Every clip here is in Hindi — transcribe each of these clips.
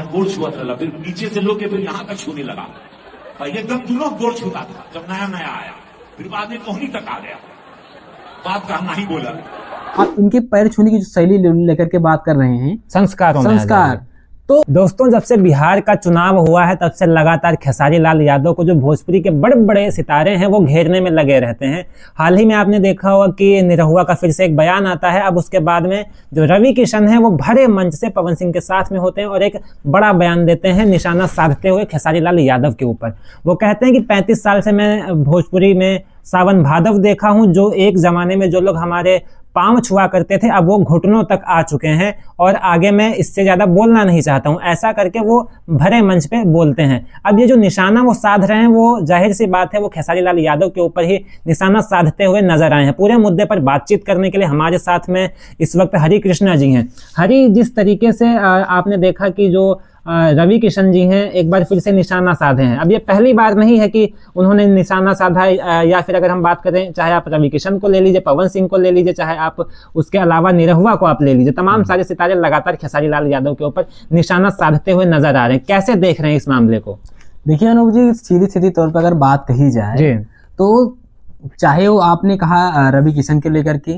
गोड़ छुआ था, फिर नीचे से लोग फिर यहाँ तक छूने लगा। पहले एकदम दोनों गोड़ छूता था जब नया नया आया, फिर बाद में कोहनी तक आ गया, बात कहना ही बोला। आप इनके पैर छूने की जो शैली लेकर के बात कर रहे हैं, संस्कार तो दोस्तों, जब से बिहार का चुनाव हुआ है तब से लगातार खेसारी लाल यादव को जो भोजपुरी के बड़े बड़े सितारे हैं वो घेरने में लगे रहते हैं। हाल ही में आपने देखा होगा कि निरहुआ का फिर से एक बयान आता है। अब उसके बाद में जो रवि किशन है वो भरे मंच से पवन सिंह के साथ में होते हैं और एक बड़ा बयान देते हैं निशाना साधते हुए खेसारी लाल यादव के ऊपर। वो कहते हैं कि 35 साल से मैं भोजपुरी में सावन भादव देखा हूं, जो एक जमाने में जो लोग हमारे पांव छुआ करते थे अब वो घुटनों तक आ चुके हैं और आगे मैं इससे ज्यादा बोलना नहीं चाहता हूं। ऐसा करके वो भरे मंच पे बोलते हैं। अब ये जो निशाना वो साध रहे हैं वो जाहिर सी बात है वो खेसारी लाल यादव के ऊपर ही निशाना साधते हुए नजर आए हैं। पूरे मुद्दे पर बातचीत करने के लिए हमारे साथ में इस वक्त हरि कृष्णा जी हैं। हरि, जिस तरीके से आपने देखा कि जो रवि किशन जी हैं एक बार फिर से निशाना साधे हैं। अब ये पहली बार नहीं है कि उन्होंने निशाना साधा, या फिर अगर हम बात करें चाहे आप रवि किशन को ले लीजिए, पवन सिंह को ले लीजिए, चाहे आप उसके अलावा निरहुआ को आप ले लीजिए, तमाम सारे सितारे लगातार खेसारी लाल यादव के ऊपर निशाना साधते हुए नजर आ रहे हैं। कैसे देख रहे हैं इस मामले को? देखिए अनूप जी, सीधी तौर पर अगर बात कही जाए तो चाहे वो आपने कहा रवि किशन के लेकर के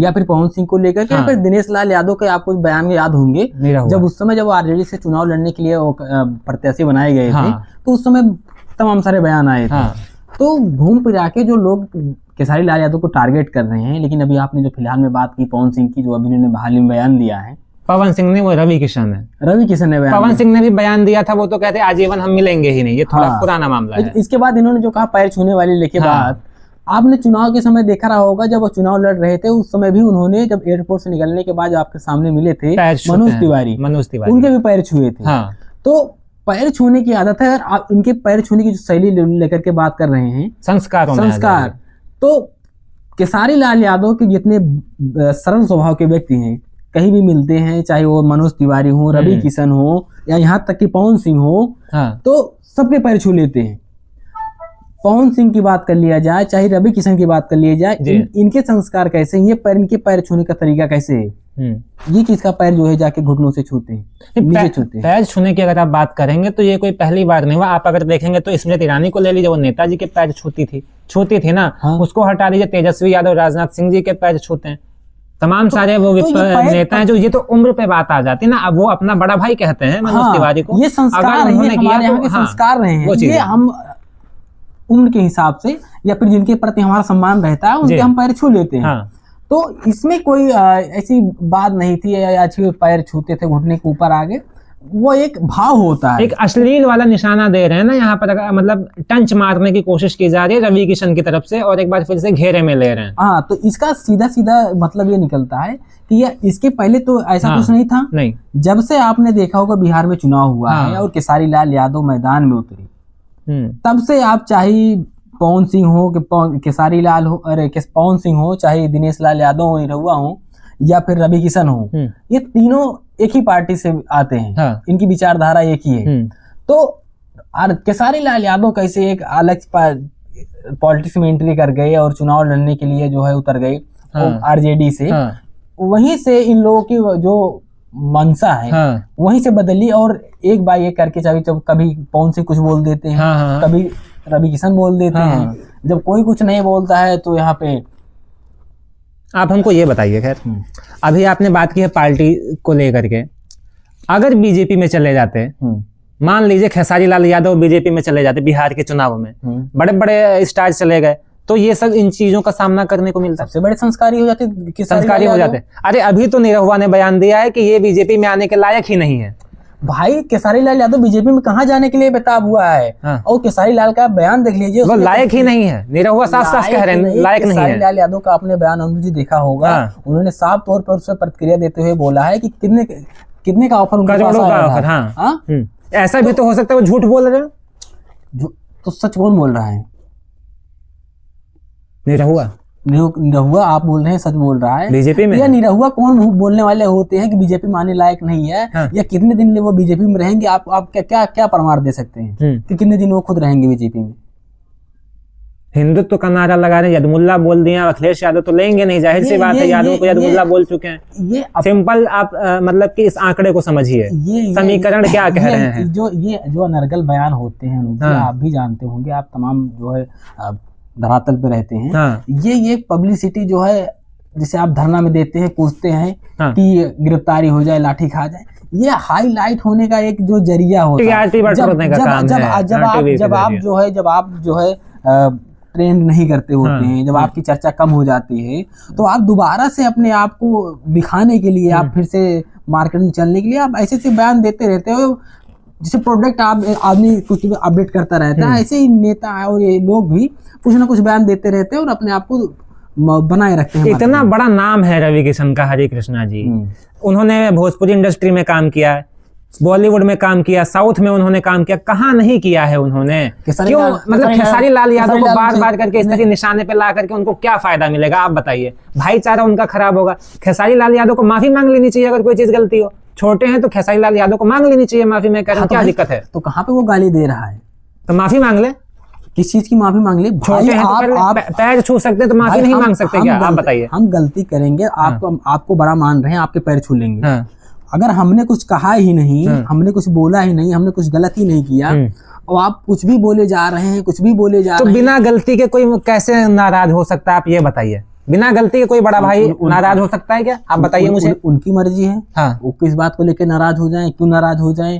या फिर पवन सिंह को लेकर के, फिर दिनेश लाल यादव के आपको बयान में याद होंगे जब उस समय जब आरजेडी से चुनाव लड़ने के लिए प्रत्याशी बनाए गए थे तो उस समय तमाम सारे बयान आए थे। तो घूम फिरा के जो लोग खेसारी लाल यादव को टारगेट कर रहे हैं, लेकिन अभी आपने जो फिलहाल में बात की पवन सिंह की, जो अभी उन्होंने हाल में बयान दिया है, पवन सिंह ने, वो रवि किशन है, रवि किशन ने बयान, पवन सिंह ने भी बयान दिया था, वो तो कहते आजीवन हम मिलेंगे ही नहीं, ये थोड़ा पुराना मामला है। इसके बाद इन्होंने जो कहा पैर छूने वाली लेके बात, आपने चुनाव के समय देखा रहा होगा जब वो चुनाव लड़ रहे थे उस समय भी उन्होंने जब एयरपोर्ट से निकलने के बाद आपके सामने मिले थे मनोज तिवारी, उनके भी पैर छुए थे। तो पैर छूने की आदत है। आप इनके पैर छूने की जो शैली लेकर के बात कर रहे हैं, संस्कार तो खेसारी लाल यादव के जितने सरल स्वभाव के व्यक्ति हैं कहीं भी मिलते हैं, चाहे वो मनोज तिवारी हो, रवि किशन हो या यहाँ तक कि पवन सिंह हो, तो सबके पैर छू लेते हैं। पवन सिंह की बात कर लिया जाए, चाहे रवि किशन की बात कर लिया जाए, इनके संस्कार कैसे हैं, ये पैर, इनके पैर छूने का तरीका कैसे है, ये किसका पैर जो है जाके घुटनों से छूते हैं, नीचे छूते हैं। पैर छूने की अगर आप बात करेंगे तो ये कोई पहली बार नहीं हुआ। आप अगर देखेंगे तो स्मृति ईरानी को ले लीजिए, वो नेताजी के पैर छूती थी ना, उसको हटा लीजिए, तेजस्वी यादव, राजनाथ सिंह जी के पैर छूते हैं। तमाम सारे वो नेता हैं जो, ये तो उम्र पे बात आ जाती है ना, अब वो अपना बड़ा भाई कहते हैं मनोज तिवारी को, ये संस्कार नहीं, संस्कार रहे हैं, ये हम उम्र के हिसाब से या फिर जिनके प्रति हमारा सम्मान रहता है उनके हम पैर छू लेते हैं। तो इसमें कोई ऐसी बात नहीं थी अच्छी पैर छूते थे घुटने के ऊपर आगे, वो एक भाव होता है। एक अश्लील वाला निशाना दे रहे हैं ना यहाँ पर, मतलब टंच मारने की कोशिश की जा रही है रवि किशन की तरफ से और एक बार फिर से घेरे में ले रहे हैं। तो इसका सीधा मतलब ये निकलता है कि ये इसके पहले तो ऐसा कुछ नहीं था। नहीं, जब से आपने देखा होगा बिहार में चुनाव हुआ है और खेसारी लाल यादव मैदान में उतरी, तब से आप चाहे पवन सिंह हो कि खेसारी लाल हो, अरे पवन सिंह हो, चाहे दिनेश लाल यादव हो, निरहुआ हो या फिर रवि किशन हो, ये तीनों एक ही पार्टी से आते हैं, इनकी विचारधारा एक ही है। तो खेसारी लाल यादव कैसे एक अलग पॉलिटिक्स में एंट्री कर गए और चुनाव लड़ने के लिए जो है उतर गए आरजेडी से, वहीं से इन लोगों की जो मंशा है वहीं से बदली और एक बार एक करके जब कभी पवन से कुछ बोल देते हैं, कभी रवि किशन बोल देते हैं, जब कोई कुछ नहीं बोलता है तो यहाँ पे आप हमको ये बताइए, खैर अभी आपने बात की है पार्टी को लेकर के, अगर बीजेपी में चले जाते, मान लीजिए खेसारी लाल यादव बीजेपी में चले जाते, बिहार के चुनाव में बड़े बड़े स्टार चले गए, तो ये सब इन चीजों का सामना करने को मिलता, सबसे बड़े संस्कारी हो जाते। अरे अभी तो निरहुआ ने बयान दिया है कि ये बीजेपी में आने के लायक ही नहीं है। भाई खेसारी लाल यादव बीजेपी में कहाँ जाने के लिए बेताब हुआ है, और खेसारी लाल का बयान देख लीजिए, वो लायक ही नहीं है। निरहुआ साफ कह रहे हैं लायक नहीं है। खेसारी लाल यादव का आपने बयान अनुज जी देखा होगा, उन्होंने साफ तौर पर उससे प्रतिक्रिया देते हुए बोला है कि कितने का ऑफर उनके पास आया। ऐसा भी तो हो सकता है वो झूठ बोल रहे हैं, तो सच कौन बोल रहा है? निरहुआ आप बोल रहे हैं सच बोल रहा है बीजेपी में, या निरहुआ कौन बोलने वाले होते हैं कि बीजेपी में आने लायक नहीं है, या कितने दिन वो बीजेपी में रहेंगे? आप क्या प्रमाण दे सकते हैं कि कितने दिन वो खुद रहेंगे बीजेपी में? हिंदुत्व का नारा लगा रहे हैं, यदमुल्ला बोल दिया, अखिलेश यादव तो लेंगे नहीं, जाहिर सी बात है, यादव को यदमुल्ला बोल चुके हैं। ये सिंपल आप मतलब कि इस आंकड़े को समझिए, समीकरण क्या कह रहे हैं। जो अनर्गल बयान होते हैं अनूप जी, आप भी जानते होंगे, आप तमाम जो है धरातल पे रहते हैं। हाँ। ये पब्लिसिटी जो है, जिसे आप धरना में देते हैं, पूछते हैं कि गिरफ्तारी हो जाए, लाठी खा जाए, ये हाईलाइट होने का एक जो जरिया होता है। जब आप जो है ट्रेंड नहीं करते होते हैं, जब आपकी चर्चा कम हो जाती है, तो आप दोबारा से अपने आप को दिखाने के लिए, आप फिर से मार्केट में चलने के लिए आप ऐसे से बयान देते रहते हो, जैसे प्रोडक्ट आदमी कुछ भी अपडेट करता रहता है, ऐसे ही नेता और ये लोग भी कुछ ना कुछ बयान देते रहते हैं और अपने आप को बनाए रखते हैं। इतना बड़ा नाम है रवि किशन का, हरे कृष्णा जी। उन्होंने भोजपुरी इंडस्ट्री में काम किया, बॉलीवुड में काम किया, साउथ में उन्होंने काम किया, कहाँ नहीं किया है उन्होंने? क्यों मतलब खेसारी लाल यादव को बार बार करके इस तरह निशाने पे ला करके उनको क्या फायदा मिलेगा? आप बताइए, भाईचारा उनका खराब होगा। खेसारी लाल यादव को माफी मांग लेनी चाहिए, अगर कोई चीज गलती हो, छोटे हैं तो खेसारी लाल यादव को मांग लेनी चाहिए माफी। मैं कह रहा हूँ, क्या दिक्कत है? तो कहाँ पे वो गाली दे रहा है? तो माफी मांग ले। किस चीज की माफी मांग ले? छोटे हैं तो आप पैर छू सकते, तो माफी नहीं मांग सकते क्या? आप बताइए। हम गलती करेंगे, आपको बड़ा मान रहे हैं, आपके पैर छू लेंगे। अगर हमने कुछ कहा ही नहीं, हमने कुछ बोला ही नहीं, हमने कुछ गलत ही नहीं किया, और आप कुछ भी बोले जा रहे हैं, कुछ भी बोले जा रहे हैं, तो बिना गलती के कोई कैसे नाराज हो सकता है? आप ये बताइए, बिना गलती के कोई बड़ा भाई नाराज हो सकता है क्या? आप बताइए मुझे। उनकी मर्जी है, हाँ। वो किस बात को लेकर नाराज हो जाएं, क्यों नाराज हो जाएं,